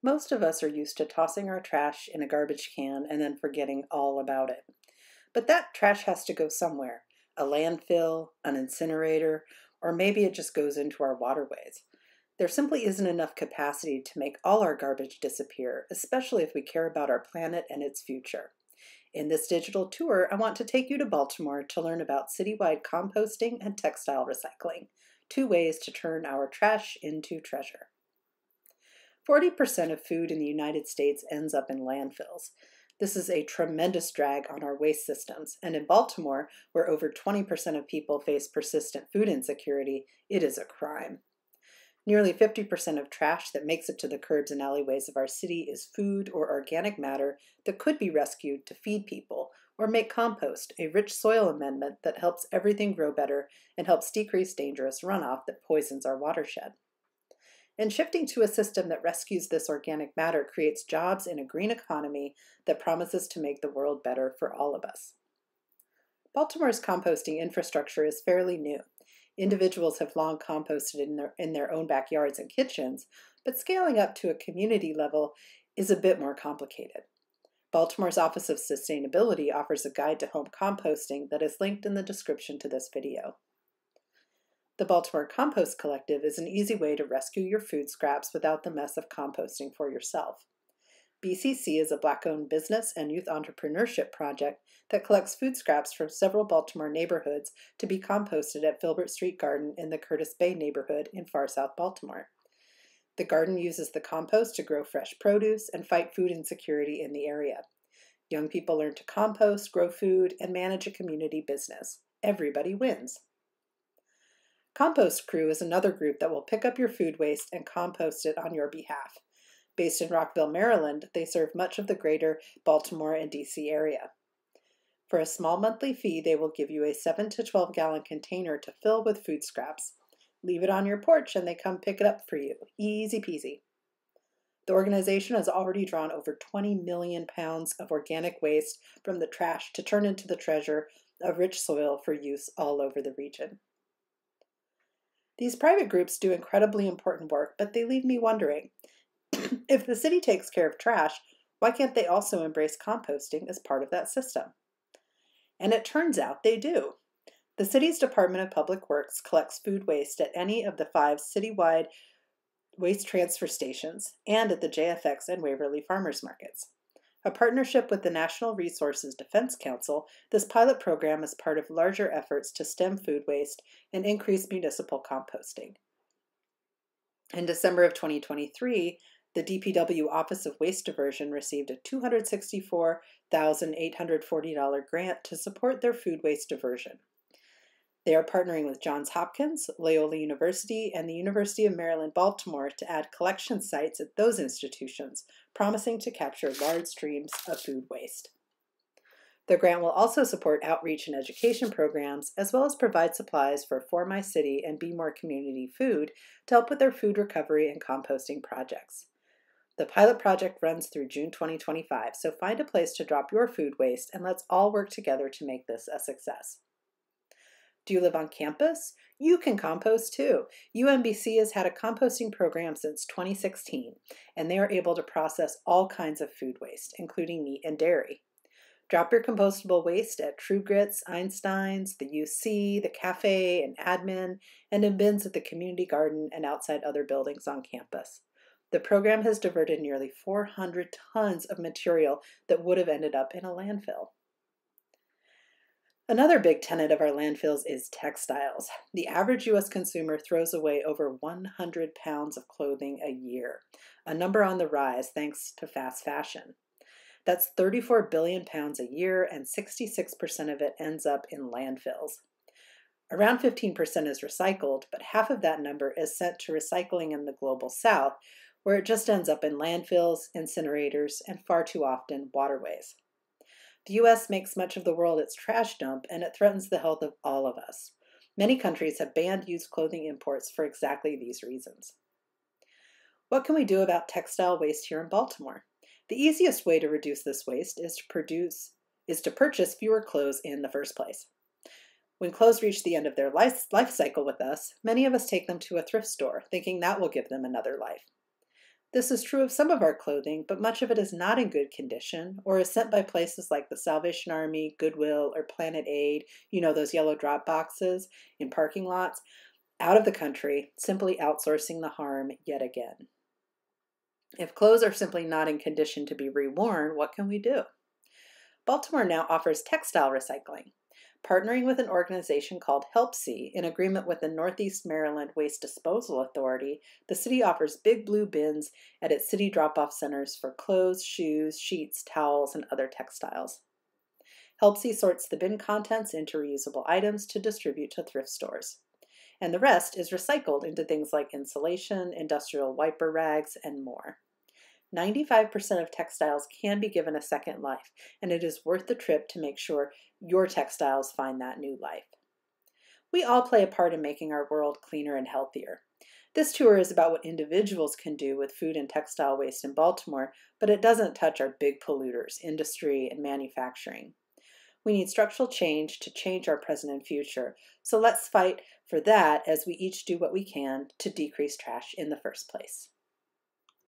Most of us are used to tossing our trash in a garbage can and then forgetting all about it. But that trash has to go somewhere, a landfill, an incinerator, or maybe it just goes into our waterways. There simply isn't enough capacity to make all our garbage disappear, especially if we care about our planet and its future. In this digital tour, I want to take you to Baltimore to learn about citywide composting and textile recycling, two ways to turn our trash into treasure. 40% of food in the United States ends up in landfills. This is a tremendous drag on our waste systems, and in Baltimore, where over 20% of people face persistent food insecurity, it is a crime. Nearly 50% of trash that makes it to the curbs and alleyways of our city is food or organic matter that could be rescued to feed people or make compost, a rich soil amendment that helps everything grow better and helps decrease dangerous runoff that poisons our watershed. And shifting to a system that rescues this organic matter creates jobs in a green economy that promises to make the world better for all of us. Baltimore's composting infrastructure is fairly new. Individuals have long composted in their own backyards and kitchens, but scaling up to a community level is a bit more complicated. Baltimore's Office of Sustainability offers a guide to home composting that is linked in the description to this video. The Baltimore Compost Collective is an easy way to rescue your food scraps without the mess of composting for yourself. BCC is a Black-owned business and youth entrepreneurship project that collects food scraps from several Baltimore neighborhoods to be composted at Filbert Street Garden in the Curtis Bay neighborhood in far south Baltimore. The garden uses the compost to grow fresh produce and fight food insecurity in the area. Young people learn to compost, grow food, and manage a community business. Everybody wins. Compost Crew is another group that will pick up your food waste and compost it on your behalf. Based in Rockville, Maryland, they serve much of the greater Baltimore and DC area. For a small monthly fee, they will give you a 7 to 12 gallon container to fill with food scraps. Leave it on your porch and they come pick it up for you. Easy peasy. The organization has already drawn over 20 million pounds of organic waste from the trash to turn into the treasure of rich soil for use all over the region. These private groups do incredibly important work, but they leave me wondering, if the city takes care of trash, why can't they also embrace composting as part of that system? And it turns out they do. The city's Department of Public Works collects food waste at any of the 5 citywide waste transfer stations and at the JFX and Waverly Farmers Markets. A partnership with the National Resources Defense Council, this pilot program is part of larger efforts to stem food waste and increase municipal composting. In December of 2023, the DPW Office of Waste Diversion received a $264,840 grant to support their food waste diversion. They are partnering with Johns Hopkins, Loyola University, and the University of Maryland, Baltimore to add collection sites at those institutions, promising to capture large streams of food waste. The grant will also support outreach and education programs, as well as provide supplies for My City and Be More Community Food to help with their food recovery and composting projects. The pilot project runs through June 2025, so find a place to drop your food waste and let's all work together to make this a success. Do you live on campus? You can compost too. UMBC has had a composting program since 2016, and they are able to process all kinds of food waste, including meat and dairy. Drop your compostable waste at True Grits, Einstein's, the UC, the cafe, and admin, and in bins at the community garden and outside other buildings on campus. The program has diverted nearly 400 tons of material that would have ended up in a landfill. Another big tenet of our landfills is textiles. The average U.S. consumer throws away over 100 pounds of clothing a year, a number on the rise thanks to fast fashion. That's 34 billion pounds a year, and 66% of it ends up in landfills. Around 15% is recycled, but half of that number is sent to recycling in the global south, where it just ends up in landfills, incinerators, and far too often waterways. The U.S. makes much of the world its trash dump, and it threatens the health of all of us. Many countries have banned used clothing imports for exactly these reasons. What can we do about textile waste here in Baltimore? The easiest way to reduce this waste is to purchase fewer clothes in the first place. When clothes reach the end of their life cycle with us, many of us take them to a thrift store, thinking that will give them another life. This is true of some of our clothing, but much of it is not in good condition or is sent by places like the Salvation Army, Goodwill, or Planet Aid, those yellow drop boxes in parking lots, out of the country, simply outsourcing the harm yet again. If clothes are simply not in condition to be reworn, what can we do? Baltimore now offers textile recycling. Partnering with an organization called HelpSee in agreement with the Northeast Maryland Waste Disposal Authority, the city offers big blue bins at its city drop-off centers for clothes, shoes, sheets, towels, and other textiles. HelpSee sorts the bin contents into reusable items to distribute to thrift stores. And the rest is recycled into things like insulation, industrial wiper rags, and more. 95% of textiles can be given a second life, and it is worth the trip to make sure your textiles find that new life. We all play a part in making our world cleaner and healthier. This tour is about what individuals can do with food and textile waste in Baltimore, but it doesn't touch our big polluters, industry, and manufacturing. We need structural change to change our present and future, so let's fight for that as we each do what we can to decrease trash in the first place.